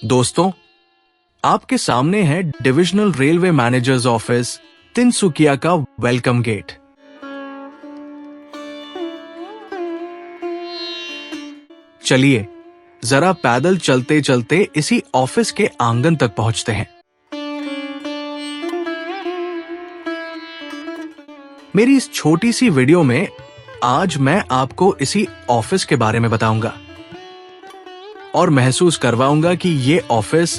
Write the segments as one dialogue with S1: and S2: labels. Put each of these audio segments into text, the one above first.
S1: दोस्तों, आपके सामने है divisional railway manager's office Tinsukia का वेलकम गेट। चलिए जरा पैदल चलते चलते इसी ऑफिस के आंगन तक पहुंचते हैं। मेरी इस छोटी सी वीडियो में आज मैं आपको इसी ऑफिस के बारे में बताऊंगा और महसूस करवाऊंगा कि ये ऑफिस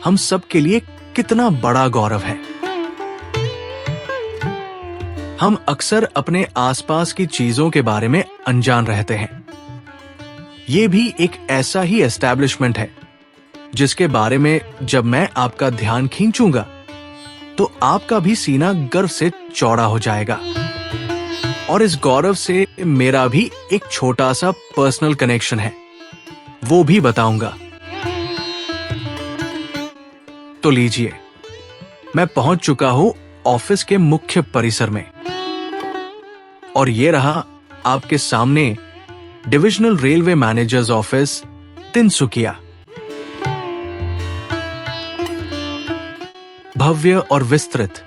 S1: हम सब के लिए कितना बड़ा गौरव है। हम अक्सर अपने आसपास की चीजों के बारे में अनजान रहते हैं। ये भी एक ऐसा ही एस्टैब्लिशमेंट है जिसके बारे में जब मैं आपका ध्यान खींचूंगा तो आपका भी सीना गर्व से चौड़ा हो जाएगा और इस गौरव से मेरा भी एक छोटा सा पर्सनल कनेक्शन है, वो भी बताऊंगा। तो लीजिए, मैं पहुंच चुका हूं ऑफिस के मुख्य परिसर में और ये रहा आपके सामने divisional railway manager's office Tinsukia. भव्य और विस्तृत,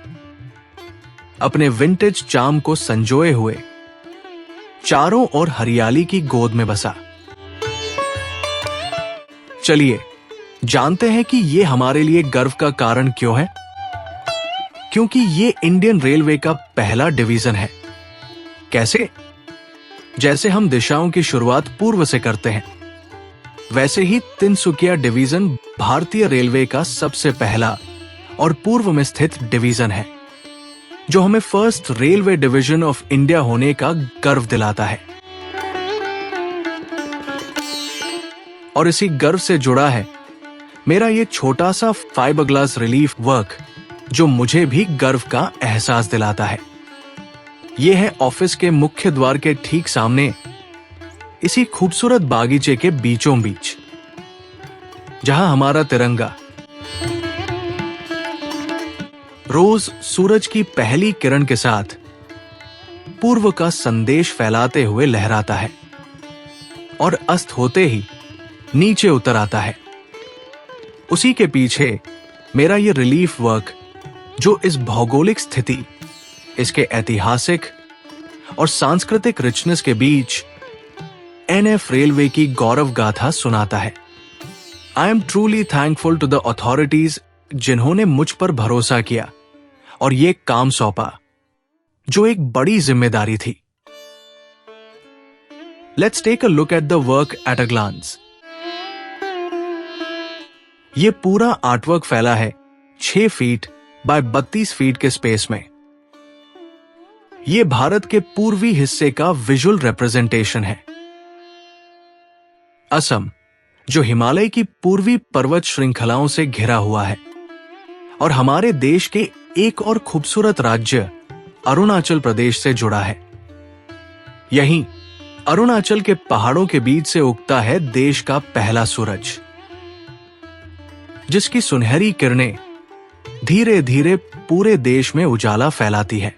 S1: अपने विंटेज चार्म को संजोए हुए, चारों ओर हरियाली की गोद में बसा। चलिए जानते हैं कि ये हमारे लिए गर्व का कारण क्यों है। क्योंकि ये इंडियन रेलवे का पहला डिवीजन है। कैसे? जैसे हम दिशाओं की शुरुआत पूर्व से करते हैं, वैसे ही तिनसुकिया डिवीजन भारतीय रेलवे का सबसे पहला और पूर्व में स्थित डिवीजन है, जो हमें first railway division of India होने का गर्व दिलाता है। और इसी गर्व से जुड़ा है मेरा ये छोटा सा फाइबर ग्लास रिलीफ वर्क, जो मुझे भी गर्व का एहसास दिलाता है। ये है ऑफिस के मुख्य द्वार के ठीक सामने, इसी खूबसूरत बागीचे के बीचों बीच, जहां हमारा तिरंगा रोज सूरज की पहली किरण के साथ पूर्व का संदेश फैलाते हुए लहराता है और अस्त होते ही नीचे उतर आता है। उसी के पीछे मेरा ये रिलीफ वर्क, जो इस भौगोलिक स्थिति, इसके ऐतिहासिक और सांस्कृतिक रिचनेस के बीच एनएफ रेलवे की गौरव गाथा सुनाता है। I am truly thankful to the authorities, जिन्होंने मुझ पर भरोसा किया और ये काम सौंपा, जो एक बड़ी जिम्मेदारी थी। Let's take a look at the work at a glance. ये पूरा आर्टवर्क फैला है 6 फीट बाय 32 फीट के स्पेस में। ये भारत के पूर्वी हिस्से का विजुअल रिप्रेजेंटेशन है। असम, जो हिमालय की पूर्वी पर्वत श्रृंखलाओं से घिरा हुआ है, और हमारे देश के एक और खूबसूरत राज्य अरुणाचल प्रदेश से जुड़ा है। यहीं अरुणाचल के पहाड़ों के बीच से उगता है देश का पहला सूरज, जिसकी सुनहरी किरणें धीरे धीरे पूरे देश में उजाला फैलाती है।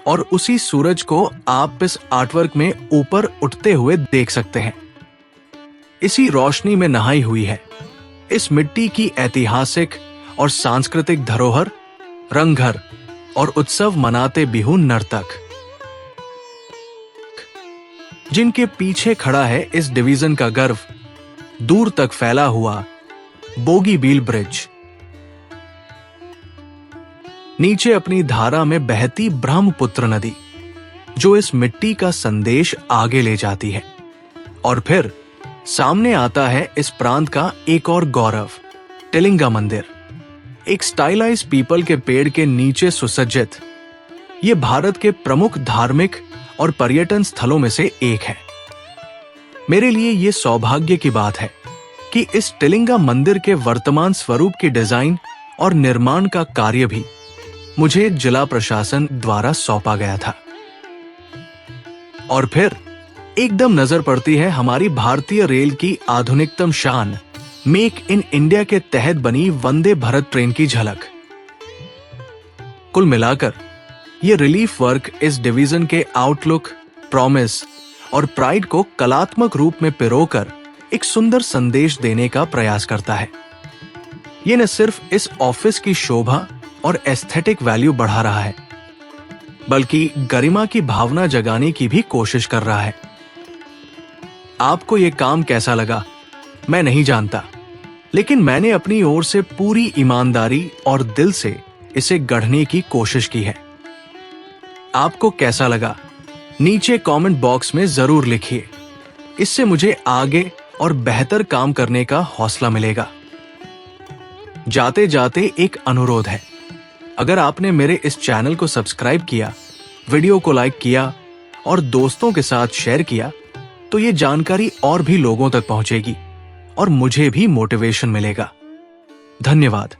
S1: और उसी सूरज को आप इस आर्टवर्क में ऊपर उठते हुए देख सकते हैं। इसी रोशनी में नहाई हुई है इस मिट्टी की ऐतिहासिक और सांस्कृतिक धरोहर, रंगघर और उत्सव मनाते बिहू नर्तक, जिनके पीछे खड़ा है इस डिवीजन का गर्व, दूर तक फैला हुआ बोगीबील ब्रिज। नीचे अपनी धारा में बहती ब्रह्मपुत्र नदी, जो इस मिट्टी का संदेश आगे ले जाती है। और फिर सामने आता है इस प्रांत का एक और गौरव, टिलिंगा मंदिर, एक स्टाइलाइज पीपल के पेड़ के नीचे सुसज्जित। ये भारत के प्रमुख धार्मिक और पर्यटन स्थलों में से एक है। मेरे लिए ये सौभाग्य की बात है कि इस टिलिंगा मंदिर के वर्तमान स्वरूप की डिजाइन और निर्माण का कार्य भी मुझे जिला प्रशासन द्वारा सौंपा गया था। और फिर एकदम नजर पड़ती है हमारी भारतीय रेल की आधुनिकतम शान, मेक इन इंडिया के तहत बनी वंदे भारत ट्रेन की झलक। कुल मिलाकर ये रिलीफ वर्क इस डिवीजन के आउटलुक, प्रॉमिस और प्राइड को कलात्मक रूप में पिरोकर एक सुंदर संदेश देने का प्रयास करता है। ये न सिर्फ इस ऑफिस की शोभा और एस्थेटिक वैल्यू बढ़ा रहा है, बल्कि गरिमा की भावना जगाने की भी कोशिश कर रहा है। आपको यह काम कैसा लगा मैं नहीं जानता, लेकिन मैंने अपनी ओर से पूरी ईमानदारी और दिल से इसे गढ़ने की कोशिश की है। आपको कैसा लगा नीचे कमेंट बॉक्स में जरूर लिखिए। इससे मुझे आगे और बेहतर काम करने का हौसला मिलेगा। जाते जाते एक अनुरोध है, अगर आपने मेरे इस चैनल को सब्सक्राइब किया, वीडियो को लाइक किया और दोस्तों के साथ शेयर किया, तो ये जानकारी और भी लोगों तक पहुंचेगी और मुझे भी मोटिवेशन मिलेगा। धन्यवाद।